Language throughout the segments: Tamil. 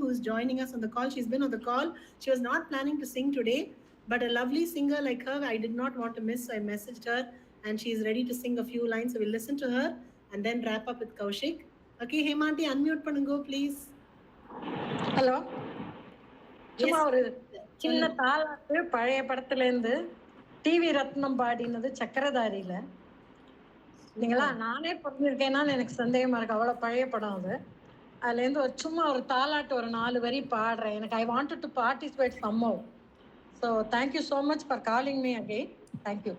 who's joining us on the call. She's been on the call. She was not planning to sing today, but a lovely singer like her, I did not want to miss. So I messaged her and she's ready to sing a few lines. So we'll listen to her and then wrap up with Kaushik. Okay, Hemanti, unmute panungo, please. Hello, சும்மா ஒரு சின்ன தாளாட்டு பழைய படத்துல இருந்து டிவி ரத்னம் பாடினது சக்கரதாரியில. இல்லைங்களா, நானே பிறந்திருக்கேனான்னு எனக்கு சந்தேகமா இருக்கு, அவ்வளவு பழைய படம் அது. அதுல இருந்து ஒரு சும்மா ஒரு தாளாட்டு ஒரு 4 வரி பாடுறேன். எனக்கு I wanted to participate somehow. So thank you so much for calling me again. Thank you.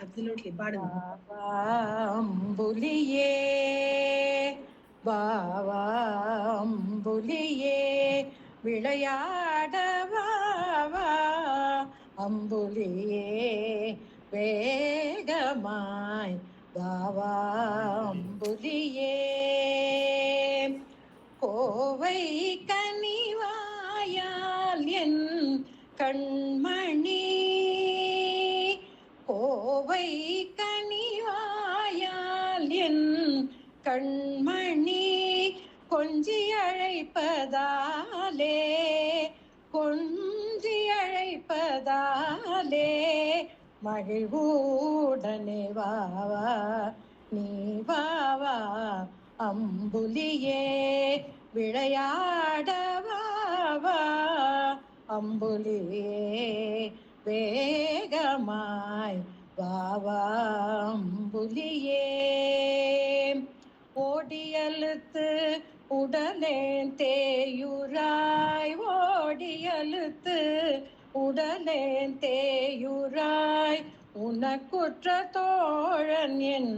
Absolutely, பாடுங்க. அம்புலியே பாவா அம்புலியே விளையாடவா அம்புலியே வேகமாய் பாவா அம்புலியே கோவை கனிவாயால் என் கண்மணி கோவை கனிவாயால் என் கண்மணி கொஞ்சி அழைப்பதாலே மகிழ்வுடனே வாவா நீ வாவா அம்புலியே விளையாடவா அம்புலியே வேகமாய் வாவா அம்புலியே ஓடியலுத்து உடலே தேயுராய் ஓடியலுத்து உடலே தேயுராய் உனக்குற்ற தோழன் என்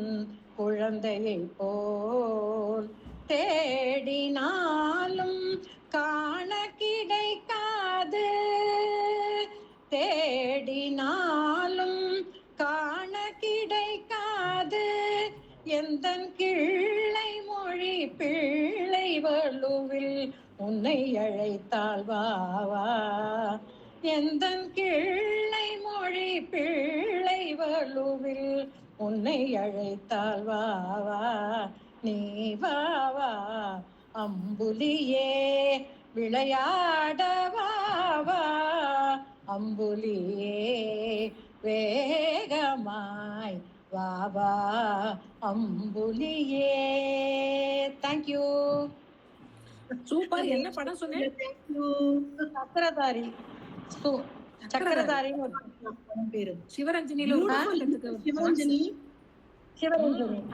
குழந்தையை போல் தேடினாலும் காண கிடைக்காது தேடினாலும் காண கிடைக்காது எந்தன் கிள்ளை மொழி பிள்ளை வலுவில் உன்னை அழைத்தால் வாவா எந்தன் கிள்ளை மொழி பிள்ளை வலுவில் உன்னை அழைத்தால் வாவா நீ வாவா அம்புலியே விளையாடவா அம்புலியே வேகமாய் வாவா அம்புலியே. தேங்க்யூ. சூப்பர். என்ன படம் சொன்னேன்? சக்கரதாரி. சக்கரதாரி பேரு. சிவரஞ்சனில சிவரஞ்சனி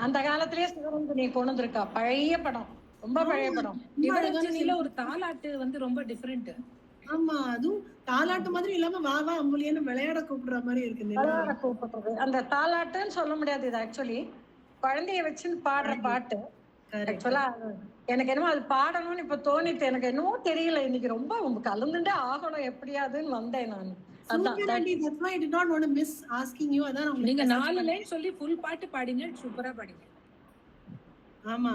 அந்த காலத்திலேயே சிவரஞ்சனி கொண்டு வந்திருக்கா. பழைய படம், ரொம்ப பழைய படம். சிவரஞ்சனில ஒரு தாலாட்டு வந்து ரொம்ப டிஃபரெண்ட். ஆமா, அதுவும் தாலாட்டு மாதிரி இல்லாம வாவா அம்புலியன்னு விளையாட கூப்பிடுற மாதிரி இருக்கு. விளையாட கூப்பிடுறது அந்த தாலாட்டுன்னு சொல்ல முடியாது. இது ஆக்சுவலி குழந்தைய வச்சு பாடுற பாட்டு. ஆக்சுவலா எனக்கு என்னமோ அது பாடணும்னு இப்ப தோணிட்டு, எனக்கு என்னமோ தெரியல, இன்னைக்கு ரொம்ப கலந்துட்டே ஆகணும் எப்படியாதுன்னு வந்தேன் நான். நீங்க 4 லைன் சொல்லி ஃபுல் பாட்டு பாடிங்க, சூப்பரா பாடிங்க. ஆமா,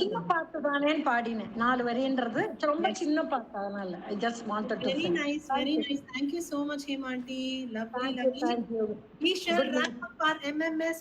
சின்ன பாட்டு தானேன்னு பாடினேன். 4 வரின்றது ரொம்ப சின்ன பாட்டு, அதனால I just wanted to very nice, very nice. Thank you so much, Hemanti. Lovely. Thank you. We shall wrap up our MMS